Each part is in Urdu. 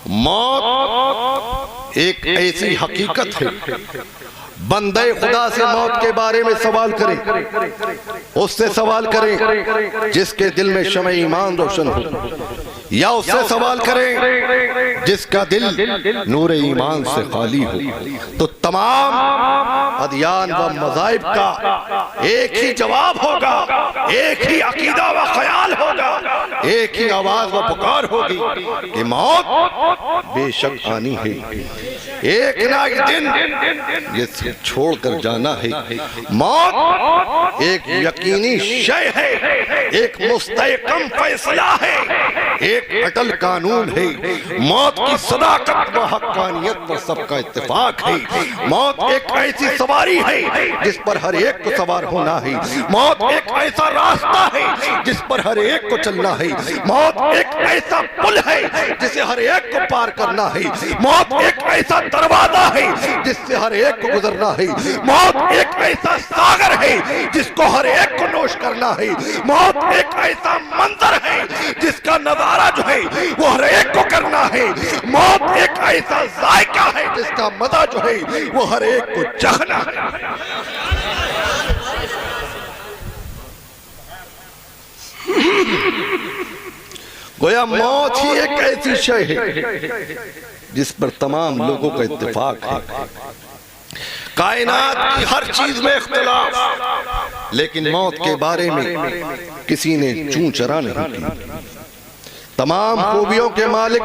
موت ایک ایسی حقیقت ہے، بندے خدا سے موت کے بارے میں سوال کریں، اس سے سوال کریں جس کے دل میں شمع ایمان روشن ہو، یا اس سے سوال کریں جس کا دل نور ایمان سے خالی ہو، تو تمام ادیان و مذاہب کا ایک ہی جواب ہوگا، ایک ہی عقیدہ و خیال ہوگا، ایک ہی آواز و پکار ہوگی کہ موت بے شک آنی ہے، ایک نہ ایک دن یہ چھوڑ کر جانا ہے۔ موت ایک یقینی شے ہے، ایک مستحکم فیصلہ ہے، ایک اٹل قانون ہے۔ موت کی صداقت و حقانیت پر سب کا اتفاق ہے۔ موت ایک ایسی سواری ہے جس پر ہر ایک کو سوار ہونا ہے۔ موت ایک ایسا راستہ ہے جس پر ہر ایک کو چلنا ہے۔ موت ایک ایسا پل ہے جسے ہر ایک کو پار کرنا ہے۔ موت ایک ایسا دروازہ ہے جس سے ہر ایک کو گزرنا ہے۔ موت ایک ایسا ساغر ہے جس کو ہر ایک کو نوش کرنا ہے۔ موت ایک ایسا منظر ہے جس کا نظارہ جو ہے وہ ہر ایک کو کرنا ہے۔ موت ایک ایسا ذائقہ ہے جس کا مزہ جو ہے وہ ہر ایک کو چکھنا ہے۔ گویا موت ہی ایک ایسی شے ہے جس پر تمام لوگوں کا اتفاق ہے۔ کائنات کی ہر چیز میں اختلاف، لیکن موت کے بارے میں کسی نے چوں چرا نہیں کی۔ تمام خوبیوں کے مالک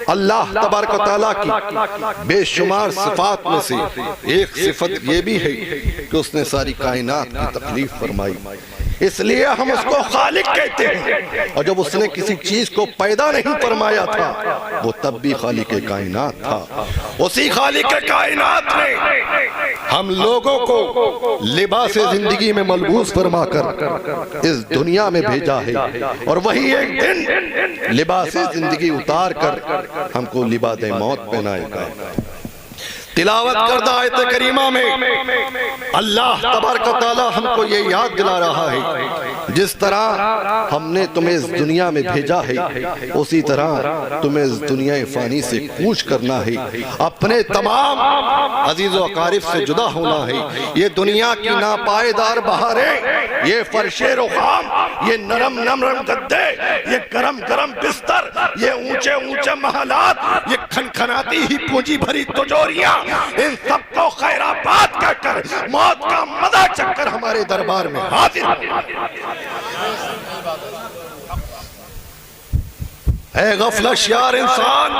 اللہ تبارک و تعالیٰ کی بے شمار صفات میں سے ایک صفت یہ بھی ہے کہ اس نے ساری کائنات کی تکلیف فرمائی، اس لیے ہم اس کو خالق کہتے ہیں۔ اور جب اس نے کسی چیز کو پیدا نہیں فرمایا تھا وہ تب بھی خالق کائنات تھا۔ اسی خالق کائنات نے ہم لوگوں کو لباس زندگی میں ملبوس فرما کر اس دنیا میں بھیجا ہے، اور وہی ایک دن لباس زندگی اتار کر ہم کو لباس موت پہنائے گا۔ تلاوت کردہ آیت کریمہ میں اللہ تبارک و تعالیٰ ہم کو یہ یاد دلا رہا ہے جس طرح ہم نے تمہیں اس دنیا میں بھیجا ہے اسی طرح تمہیں اس دنیا فانی سے کوچ کرنا ہے، اپنے تمام عزیز و اقارب سے جدا ہونا ہے۔ یہ دنیا کی ناپائیدار بہاریں، یہ فرش رخام، یہ نرم نرم گدے، یہ گرم گرم بستر، یہ اونچے اونچے محلات، یہ کھنکھناتی ہی پونجی بھری تجوریاں، ان سب کو خیر آباد کہہ کر موت کا مزہ چکھ کر ہمارے دربار میں حاضر اے غفلت شیار انسان،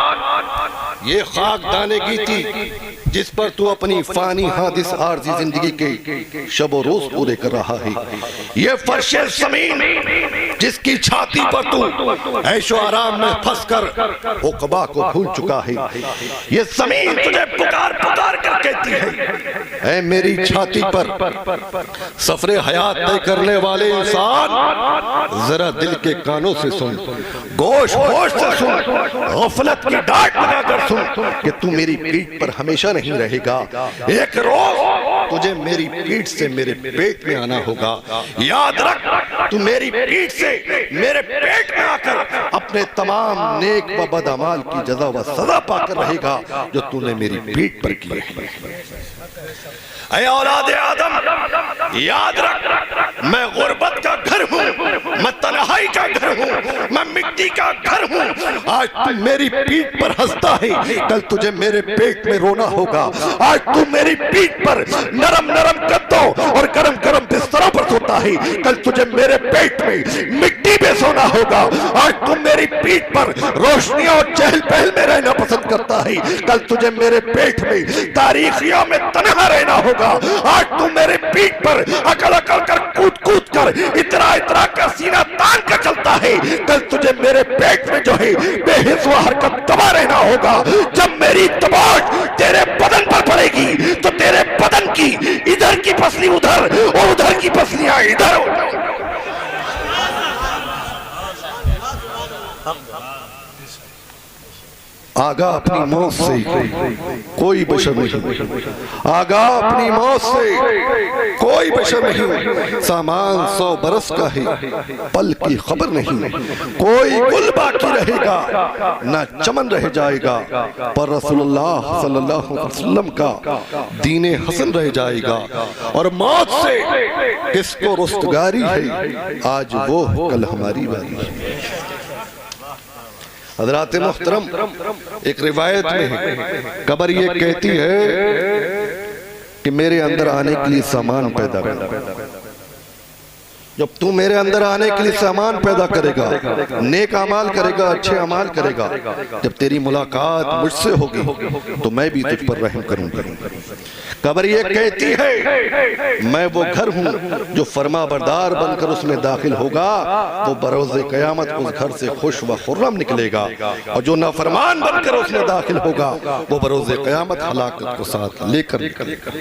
یہ خاک دانے کی تھی جس پر تو اپنی فانی حادث عارضی زندگی کے شب و روز پورے کر رہا ہے۔ یہ فرش زمین جس کی چھاتی پر تو عیش و آرام میں پھنس کر عقبہ کو بھول چکا ہے، یہ زمین تجھے پکار پکار کر کہتی ہے اے میری چھاتی پر سفر حیات طے کرنے والے انسان، ذرا دل کے کانوں سے سن، گوش گوش سے سن، غفلت کی ڈانٹ لگا کر سن کہ تو میری پیٹھ پر ہمیشہ نہیں رہے گا، ایک روز تجھے میری پیٹھ سے میرے پیٹ میں آنا ہوگا۔ یاد رکھ، تو میری پیٹھ سے میرے پیٹ میں آ کر اپنے تمام نیک و بد اعمال کی جزا و سزا پا کر رہے گا جو تو نے میری پیٹھ پر کیے ہیں۔ اے اولاد آدم، یاد رکھ، میں غربت کا گھر ہوں، میں تنہائی کا گھر ہوں، میں مٹی کا گھر ہوں۔ آج تو میری پیٹھ پر ہنستا ہے، کل تجھے میرے پیٹ میں رونا ہوگا۔ آج تو میری پیٹھ پر نرم نرم گدوں اور گرم گرم بستروں پر سوتا ہے، کل تجھے میرے پیٹ میں مٹی پہ سونا ہوگا۔ آج تو میری پیٹھ پر روشنیوں اور چہل پہل میں رہنا پسند کرتا ہے، کل تجھے میرے پیٹ میں تاریخیوں میں تنہا رہنا ہوگا۔ آج تو میرے پیٹھ پر اکڑ اکڑ کر کود کود کر اترا اترا کر سینہ تان کر چلتا ہے، کل تجھے میرے پیٹ میں جو ہے بے حس و حرکت دبا رہنا ہوگا۔ جب میری تباش تیرے بدن پر پڑے گی تو تیرے بدن کی ادھر کی پسلی ادھر اور ادھر کی پسلیاں ادھر ہو جائیں۔ آگاہ اپنی موت سے کوئی بشر نہیں، آگاہ اپنی موت سے کوئی بشر نہیں، سامان 100 برس کا ہے پل کی خبر نہیں، کوئی گل باقی رہے گا نہ چمن رہ جائے گا، پر رسول اللہ صلی اللہ علیہ وسلم کا دین حسن رہ جائے گا، اور موت سے کس کو رستگاری ہے، آج وہ کل ہماری باری ہے۔ حضرات محترم، ایک روایت میں ہے قبر یہ کہتی ہے کہ میرے اندر آنے کے لیے سامان پیدا کر، جب تو میرے اندر آنے کے لیے سامان پیدا کرے گا، نیک اعمال کرے گا، اچھے اعمال کرے گا، جب تیری ملاقات مجھ سے ہوگی تو میں بھی تجھ پر رحم کروں گا۔ قبر یہ کہتی ہے میں وہ گھر ہوں جو فرما بردار بن کر اس میں داخل ہوگا وہ بروز قیامت اس گھر سے خوش و خرم نکلے گا، اور جو نافرمان بن کر اس میں داخل ہوگا وہ بروز قیامت ہلاکت کو ساتھ لے کر نکلے گا۔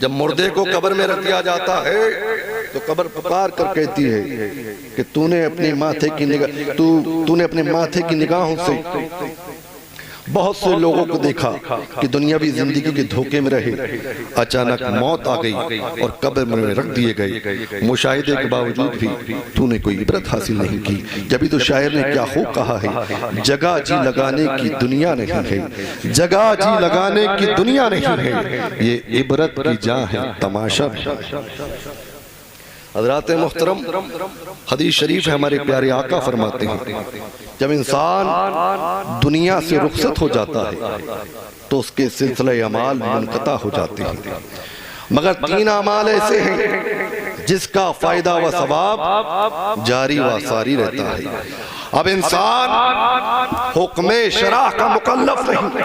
جب مردے کو قبر میں رکھ دیا جاتا ہے تو قبر پکار کر کہتی ہے کہ تو نے اپنے ماتھے کی نگاہوں سے بہت سے لوگوں کو دیکھا کہ دنیاوی زندگی کے دھوکے میں رہے، اچانک موت آ گئی اور قبر میں رکھ دیے گئے، مشاہدے کے باوجود بھی تو نے کوئی عبرت حاصل نہیں کی۔ جبھی تو شاعر نے کیا خوب کہا ہے، جگہ جی لگانے کی دنیا نہیں ہے، جگہ جی لگانے کی دنیا نہیں ہے، یہ عبرت کی جاں ہے تماشا بھی۔ حضرات محترم، حدیث شریف ہے ہمارے پیارے آقا فرماتے ہیں جب انسان دنیا سے رخصت ہو جاتا ہے تو اس کے سلسلہ اعمال منقطع ہو جاتے ہیں، مگر 3 اعمال ایسے ہیں جس کا فائدہ و ثواب جاری و ساری رہتا ہے۔ اب انسان حکم شرع کا مکلف نہیں،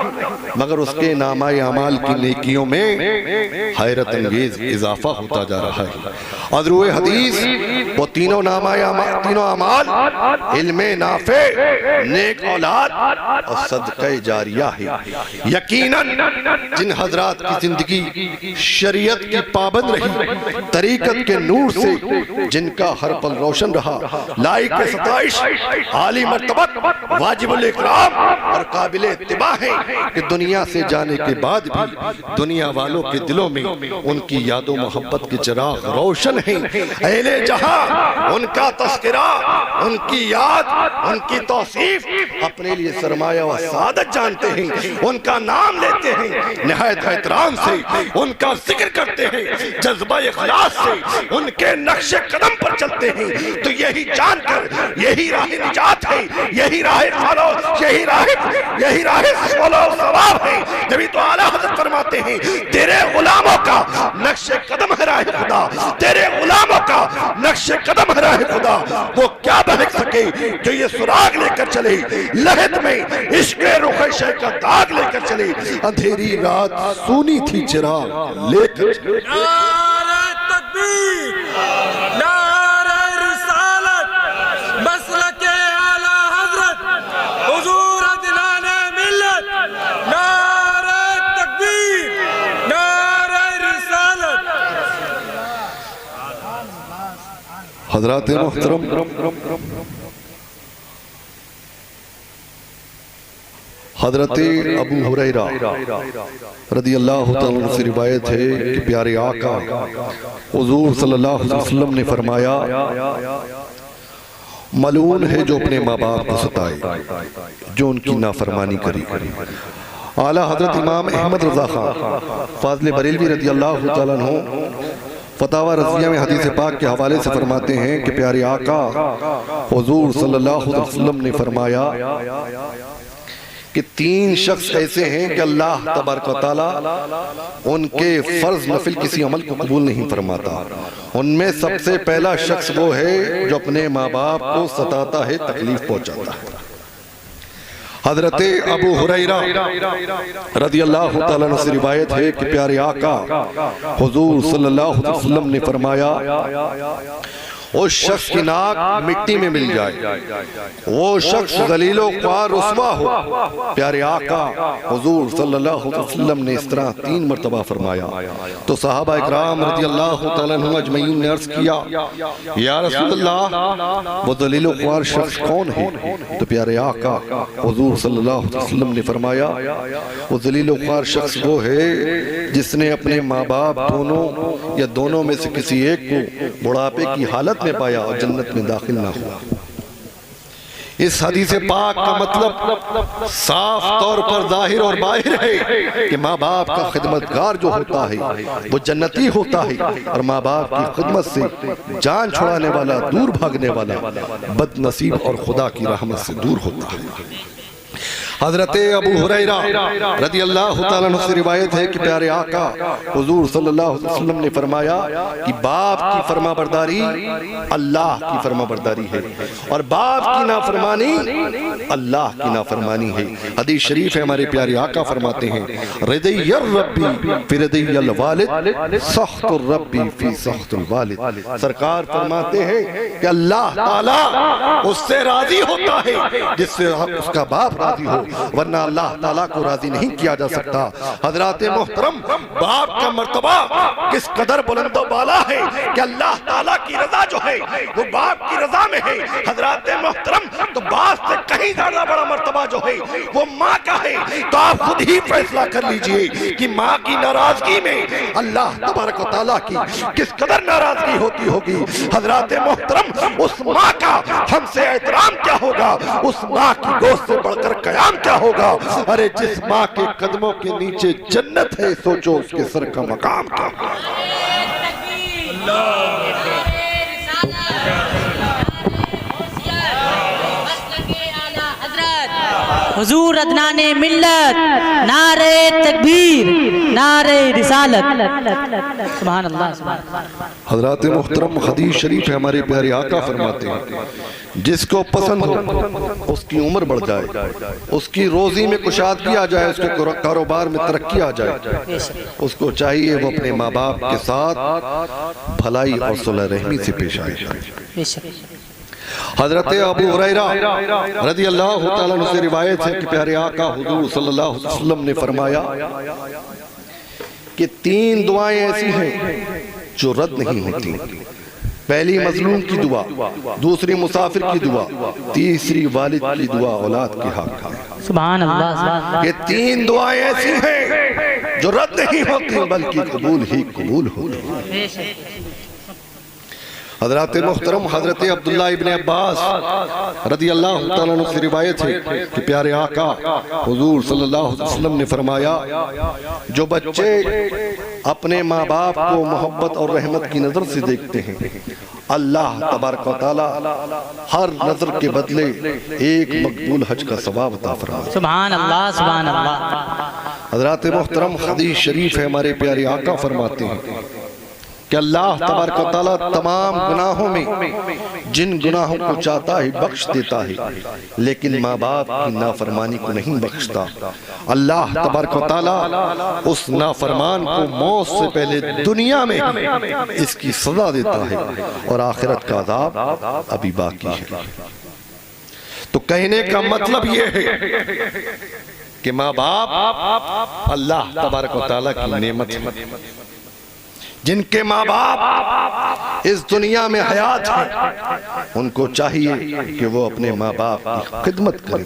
مگر اس کے نامہ اعمال کی نیکیوں میں حیرت انگیز اضافہ ہوتا جا رہا ہے۔ حضور حدیث وہ تینوں اعمال علم نافع، نیک اولاد اور صدقہ جاریہ ہے۔ یقیناً جن حضرات کی زندگی شریعت کی پابند رہی، طریقت کے نور سے جن کا ہر پل روشن رہا، لائق ستائش، عالی مرتبت، واجب الاکرام اور قابل اتباع ہیں کہ دنیا سے جانے کے بعد بھی دنیا والوں کے دلوں میں ان کی یاد و محبت کے چراغ روشن ہیں۔ اہل جہاں ان کا تذکرہ، ان کی یاد، ان کی توصیف اپنے لیے سرمایہ و سعادت جانتے ہیں، ان کا نام لیتے ہیں، نہایت احترام سے ان کا ذکر کرتے ہیں، جذبہ اخلاص سے ان کے نقش قدم پر چلتے ہیں، تو یہی جان کر یہی راہ نجات ہے، یہی راہ فضل و ثواب ہے۔ جبھی تو اعلیٰ حضرت فرماتے ہیں تیرے غلاموں کا نقش قدم ہے راہ خدا، تیرے غلاموں کا نقش قدم ہے راہ خدا، وہ کیا بہک سکے جو یہ سراغ لے کر چلے، لہد میں عشق رخ شے کا داغ لے کر چلے، اندھیری رات سونی تھی چراغ لے کر چلے۔ نعرہ تکبیر، نعرہ رسالت، مسلک اعلیٰ حضرت حضور عدنان ملت، نعرہ تکبیر، نعرہ رسالت۔ حضرات محترم، حضرت ابو ہریرہ رضی اللہ تعالیٰ عنہ سے روایت ہے کہ پیارے آقا حضور صلی اللہ علیہ وسلم نے فرمایا ملعون ہے جو اپنے ماں باپ کو ستائے، جو ان کی نافرمانی کری۔ اعلیٰ حضرت امام احمد رضا خان فاضل بریلوی رضی اللہ تعالیٰ عنہ فتاوی رضیہ میں حدیث پاک کے حوالے سے فرماتے ہیں کہ پیارے آقا حضور صلی اللہ علیہ وسلم نے فرمایا کہ 3 شخص ایسے ہیں کہ اللہ تبارک و تعالیٰ ان کے فرض نفل کسی عمل کو قبول نہیں فرماتا۔ ان میں سب سے پہلا شخص وہ ہے جو اپنے ماں باپ کو ستاتا ہے، تکلیف پہنچاتا ہے۔ حضرت ابو ہریرہ رضی اللہ تعالیٰ عنہ سے روایت ہے کہ پیارے آقا حضور صلی اللہ علیہ وسلم نے فرمایا اس شخص کی ناک مٹی میں مل جائے، وہ شخص ذلیل و خوار رسوا ہو۔ پیارے آقا حضور صلی اللہ علیہ وسلم نے اس طرح 3 مرتبہ فرمایا تو صحابہ اکرام رضی اللہ تعالیٰ عنہ اجمعین نے عرض کیا یا رسول اللہ وہ ذلیل و خوار شخص کون ہے؟ تو پیارے آقا حضور صلی اللہ علیہ وسلم نے فرمایا وہ ذلیل و خوار شخص وہ ہے جس نے اپنے ماں باپ دونوں یا دونوں میں سے کسی ایک کو بڑھاپے کی حالت میں پایا اور جنت میں داخل نہ ہوا۔ اس حدیث پاک کا مطلب صاف طور پر ظاہر اور باہر ہے کہ ماں باپ کا خدمتگار جو ہوتا ہے وہ جنتی ہوتا ہے، اور ماں باپ کی خدمت سے جان چھڑانے والا، دور بھاگنے والا بد نصیب اور خدا کی رحمت سے دور ہوتا ہے۔ حضرت ابو ہریرہ رضی اللہ تعالیٰ عنہ سے روایت ہے کہ پیارے آقا حضور صلی اللہ علیہ وسلم نے فرمایا کہ باپ کی فرما برداری اللہ کی فرما برداری ہے، اور باپ کی نافرمانی اللہ کی نافرمانی ہے۔ حدیث شریف ہے، ہمارے پیارے آقا فرماتے ہیں رضی الربی فی رضی الوالد سخط الربی فی سخط الوالد۔ سرکار فرماتے ہیں کہ اللہ تعالیٰ اس سے راضی ہوتا ہے جس سے اس کا باپ راضی ہو، ورنہ اللہ تعالیٰ کو راضی نہیں کیا جا سکتا۔ حضرات محترم، باپ کا مرتبہ کس قدر بلند و بالا ہے کہ اللہ تعالیٰ کی رضا جو ہے وہ باپ کی رضا میں ہے۔ حضرات محترم، تو باپ سے کہیں زیادہ بڑا مرتبہ جو ہے وہ ماں کا ہے۔ تو آپ خود ہی فیصلہ کر لیجئے کہ ماں کی ناراضگی میں اللہ تبارک و تعالیٰ کی کس قدر ناراضگی ہوتی ہوگی۔ حضرات محترم، اس ماں کا ہم سے احترام کیا ہوگا، اس ماں کی گود سے بڑھ کر قیام کیا ہوگا۔ ارے جس ماں کے قدموں کے نیچے جنت ہے، سوچو اس کے سر کا مقام کیا ہوگا۔ حضور عدنان ملت، نعرہ تکبیر، نعرہ رسالت، سبحان اللہ سبحان اللہ۔ حضرات محترم، حدیث شریف ہے، ہمارے پیارے آقا فرماتے ہیں جس کو پسند ہو اس کی عمر بڑھ جائے، اس کی روزی میں کشادگی آ جائے، اس کے کاروبار میں ترقی آ جائے، اس کو چاہیے وہ اپنے ماں باپ کے ساتھ بھلائی اور صلح رحمی سے پیش آئے۔ حضرت ابو ہریرہ رضی اللہ تعالیٰ عنہ سے روایت ہے کہ پیارے آقا حضور صلی اللہ علیہ وسلم نے فرمایا کہ 3 دعائیں ایسی ہیں جو رد نہیں ہوتی۔ پہلی مظلوم کی دعا، دوسری مسافر کی دعا، تیسری والد کی دعا اولاد کے حق۔ سبحان اللہ۔ یہ 3 دعائیں ایسی ہیں جو رد نہیں ہوتی بلکہ قبول ہی قبول ہوتی۔ حضرات محترم، حضرت عبداللہ ابن عباس رضی اللہ تعالیٰ عنہ سے روایت ہے کہ پیارے آقا حضور صلی اللہ علیہ وسلم نے فرمایا جو بچے اپنے ماں باپ کو محبت اور رحمت کی نظر سے دیکھتے ہیں، اللہ تبارک و تعالیٰ ہر نظر کے بدلے ایک مقبول حج کا ثواب عطا فرمائے۔ سبحان اللہ سبحان اللہ۔ حضرات محترم، حدیث شریف ہے، ہمارے پیارے آقا فرماتے ہیں کہ اللہ تبارک و تعالیٰ تمام گناہوں میں جن گناہوں کو چاہتا ہے بخش دیتا ہے، لیکن ماں باپ کی نافرمانی کو نہیں بخشتا۔ اللہ تبارک و تعالیٰ اس نافرمان کو موت سے پہلے دنیا میں اس کی سزا دیتا ہے، اور آخرت کا عذاب ابھی باقی ہے۔ تو کہنے کا مطلب یہ ہے کہ ماں باپ اللہ تبارک و تعالیٰ کی نعمت ہے۔ جن کے ماں باپ اس دنیا میں حیات ہیں ان کو چاہیے کہ وہ اپنے ماں باپ کی خدمت کریں،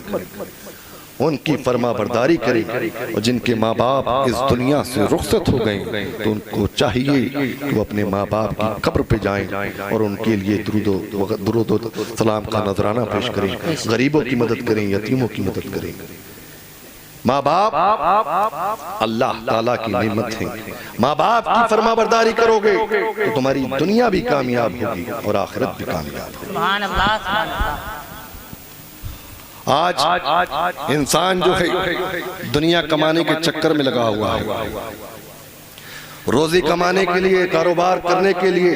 ان کی فرما برداری کریں، اور جن کے ماں باپ اس دنیا سے رخصت ہو گئے تو ان کو چاہیے کہ وہ اپنے ماں باپ کی قبر پہ جائیں اور ان کے لیے درود و سلام کا نذرانہ پیش کریں، غریبوں کی مدد کریں، یتیموں کی مدد کریں۔ ماں باپ اللہ تعالیٰ کی نعمت ہیں۔ ماں باپ کی فرما برداری کرو گے تو تمہاری دنیا بھی کامیاب ہوگی اور آخرت بھی کامیاب ہوگی۔ سبحان اللہ سبحان اللہ۔ آج انسان جو ہے دنیا کمانے کے چکر میں لگا ہوا ہے، روزی کمانے کے لیے، کاروبار کرنے کے لیے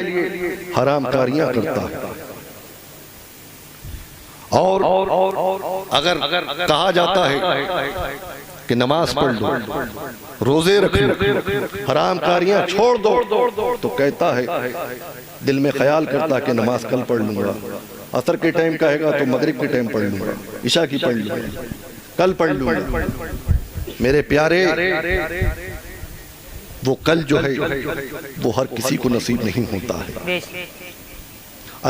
حرام کاریاں کرتا ہے، اور اگر کہا جاتا ہے کہ نماز پڑھ لو، روزے رکھ لو، حرام کاریاں چھوڑ دو، تو کہتا ہے دل میں خیال کرتا کہ نماز کل پڑھ لوں گا، عصر کے ٹائم کہے گا تو مغرب کے ٹائم پڑھ لوں گا، عشاء کی پڑھ لوں گا، کل پڑھ لوں گا۔ میرے پیارے، وہ کل جو ہے وہ ہر کسی کو نصیب نہیں ہوتا ہے۔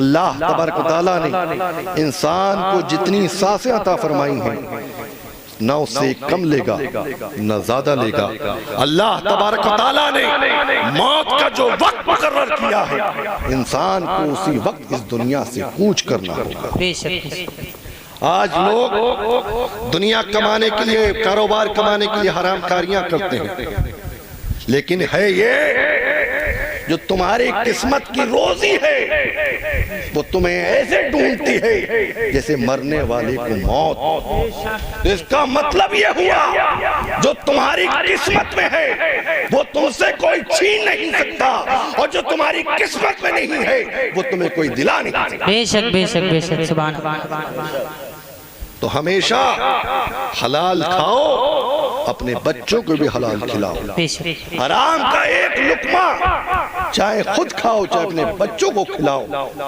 اللہ تبارک و تعالیٰ نے انسان کو جتنی سانسیں عطا فرمائی ہیں نہ اس سے کم لے گا نہ زیادہ لے گا۔ اللہ تبارک و تعالیٰ نے موت کا جو وقت مقرر کیا ہے انسان کو اسی وقت اس دنیا سے کوچ کرنا ہوگا۔ آج لوگ دنیا کمانے کے لیے، کاروبار کمانے کے لیے حرام کاریاں کرتے ہیں، لیکن ہے یہ جو تمہاری قسمت کی روزی ہے وہ تمہیں ایسے ڈھونڈتی ہے جیسے مرنے والے کو موت۔ اس کا مطلب یہ ہوا جو تمہاری قسمت میں ہے وہ تم سے کوئی چھین نہیں سکتا، اور جو تمہاری قسمت میں نہیں ہے وہ تمہیں کوئی دلا نہیں سکتا۔ بے شک بے شک بے شک، سبحان اللہ۔ تو ہمیشہ حلال کھاؤ، اپنے بچوں کو بھی حلال کھلاؤ۔ حرام کا ایک لقمہ چاہے خود کھاؤ چاہے اپنے بچوں کو کھلاؤ،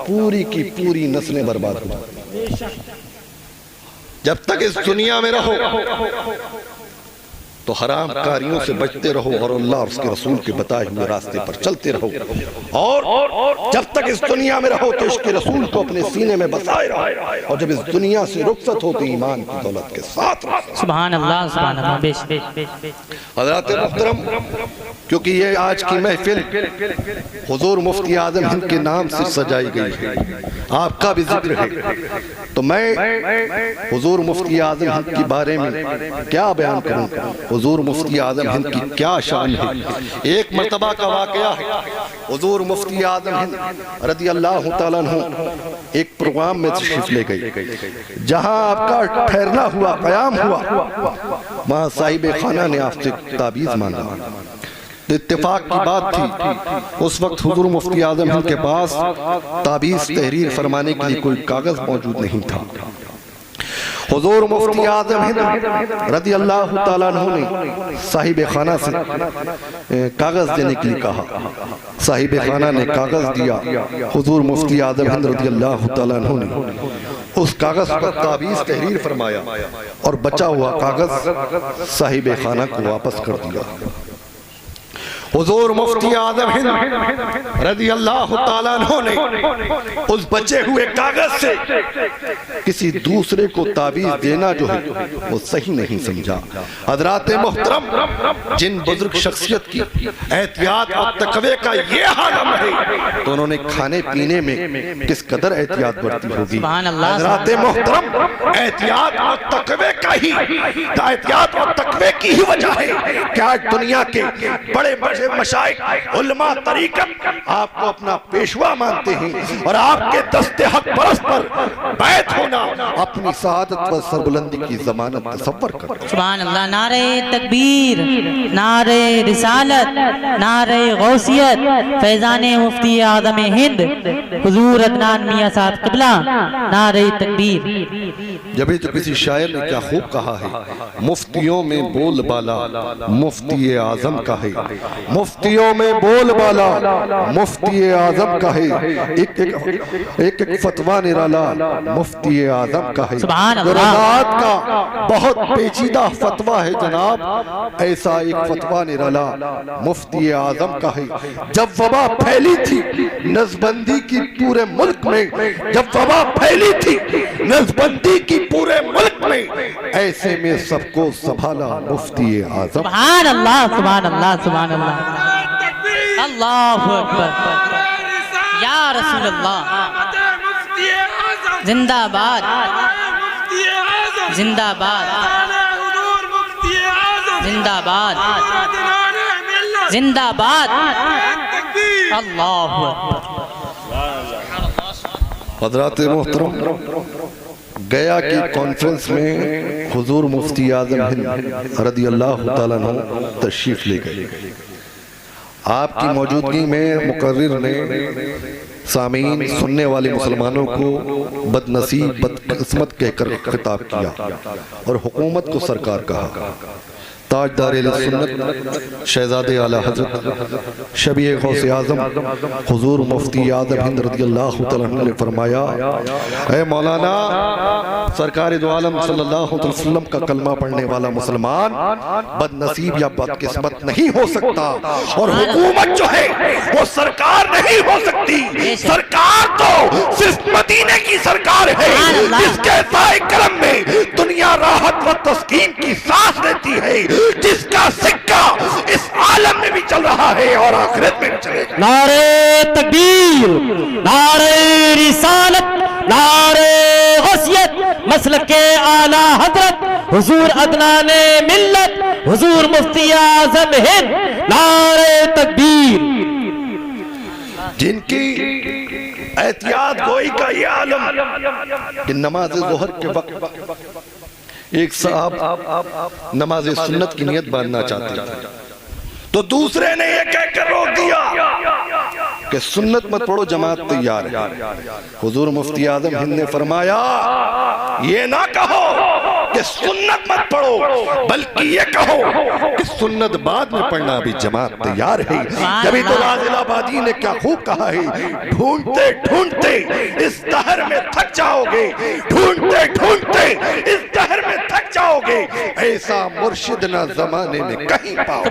پوری کی پوری نسلیں برباد ہو۔ جب تک اس دنیا میں رہو تو حرام کاریوں سے بچتے رہو اور اللہ اور اس کے رسول کے بتائے ہوئے راستے پر چلتے رہو، اور جب تک اس دنیا میں رہو تو اس کے رسول کو اپنے سینے میں بسائے رہو، اور جب اس دنیا سے رخصت ہو تو ایمان کی دولت کے ساتھ رہو۔ سبحان اللہ سبحان اللہ، بے شک۔ حضرات محترم، کیونکہ یہ آج کی محفل حضور مفتی اعظم ہند کے نام سے سجائی گئی ہے، آپ کا بھی ذکر ہے، تو میں حضور مفتی اعظم ہند کے بارے میں کیا بیان کروں؟ حضور مفتی اعظم ہند کی کیا شان ہے۔ ایک مرتبہ کا واقعہ ہے، حضور مفتی اعظم ہند رضی اللہ تعالیٰ عنہ ایک پروگرام میں تشریف لے گئے، جہاں آپ کا ٹھہرنا ہوا، قیام ہوا، وہاں صاحب خانہ نے آپ سے تعبیذ مانگا۔ اتفاق کی بات تھی اس وقت حضور مفتی اعظم ہند کے پاس تعبیذ تحریر فرمانے کے لیے کوئی کاغذ موجود نہیں تھا۔ حضور مفتی اعظم ہند رضی اللہ تعالیٰ عنہ نے صاحب خانہ سے کاغذ دینے کے لیے کہا، صاحب خانہ نے کاغذ دیا، حضور مفتی اعظم ہند رضی اللہ تعالیٰ عنہ نے اس کاغذ پر تعبیذ تحریر فرمایا اور بچا ہوا کاغذ صاحب خانہ کو واپس کر دیا۔ حضور مفتی اعظم ہند رضی اللہ تعالیٰ عنہ نے اس بچے ہوئے کاغذ سے کسی دوسرے کو تعبیذ دینا جو ہے وہ صحیح نہیں سمجھا۔ حضرات محترم، جن بزرگ شخصیت کی احتیاط اور تقوی کا یہ عالم ہے تو انہوں نے کھانے پینے میں کس قدر احتیاط برتی ہوگی۔ حضرات محترم، احتیاط اور تقوی کا ہی، احتیاط اور تقوی کی ہی وجہ ہے کہ آج دنیا کے بڑے بڑے مشائخ، علماء، طریقت آپ کو اپنا پیشوا مانتے ہیں، اور آپ کے دست حق پرست پر بیعت ہونا اپنی سعادت و سربلندی کی ضمانت تصور کرتا۔ سبحان اللہ۔ نعرہ تکبیر، نعرہ رسالت، نعرہ غوثیت، فیضان مفتی اعظم ہند حضور عدنان میاں صاحب قبلہ، نعرہ تکبیر۔ جبھی تو کسی شاعر نے کیا خوب کہا ہے، مفتیوں میں بول بالا مفتی اعظم کا ہے، مفتیوں میں بول بالا مفتی اعظم کا ہے، ایک ایک فتویٰ نرالا مفتی اعظم کا ہے۔ قرآن کا بہت پیچیدہ فتویٰ ہے جناب، ایسا ایک فتویٰ نرالا مفتی اعظم کا ہے۔ جب وبا پھیلی تھی نظربندی کی پورے ملک میں، جب وبا پھیلی تھی نظربندی کی پورے ملک میں، ایسے میں سب کو سنبھالا مفتی اعظم۔ سبحان اللہ سبحان اللہ سبحان اللہ، اللہ اکبر، یا رسول اللہ، زندہ باد زندہ باد زندہ باد زندہ باد، اللہ اکبر۔ حضرات محترم، گیا کی کانفرنس میں حضور مفتی اعظم ہند رضی اللہ تعالیٰ عنہ تشریف لے گئے۔ آپ کی موجودگی میں مقرر نے سامعین، سننے والے مسلمانوں کو بد نصیب، بد قسمت کہہ کر خطاب کیا اور حکومت کو سرکار کہا۔ تاجدار اہل سنت شہزادے اعلیٰ حضرت شبیہ غوث اعظم حضور مفتی اعظم ہند رضی اللہ تعالیٰ عنہ نے فرمایا، اے مولانا، سرکار دو عالم صلی اللہ علیہ وسلم کا کلمہ پڑھنے والا مسلمان بد نصیب یا بد قسمت نہیں ہو سکتا، اور حکومت جو ہے وہ سرکار نہیں ہو سکتی۔ سرکار تو صرف مدینے کی سرکار ہے جس کے سائے کرم میں دنیا راحت و تسکین کی سانس لیتی ہے، جس کا سکہ اس عالم میں بھی چل رہا ہے اور آخرت میں بھی چلے گا۔ نعرہ تکبیر، نعرہ رسالت، نعرہ غوثیت، مسلک اعلیٰ حضرت حضور عدنان ملت حضور مفتی اعظم ہند، نعرہ تکبیر۔ جن کی احتیاط گوئی کا یہ عالم کہ نماز ظہر کے وقت ایک صاحب نماز سنت کی نیت باندھنا چاہتے تھے، تو دوسرے نے یہ کہہ کر روک دیا کہ سنت مت پڑھو، جماعت تیار ہے۔ حضور مفتی اعظم ہند نے فرمایا، یہ نہ کہو کہ سنت مت پڑھو، بلکہ یہ کہو کہ سنت بعد میں پڑھنا، بھی جماعت تیار ہے۔ جبھی تو رازل آبادی نے کیا خوب کہا ہے، ڈھونڈتے ڈھونڈتے اس دہر میں تھک جاؤ گے، ڈھونڈتے ڈھونڈتے اس دہر میں تھک جاؤ گے، ایسا مرشد نہ زمانے میں کہیں پاؤ۔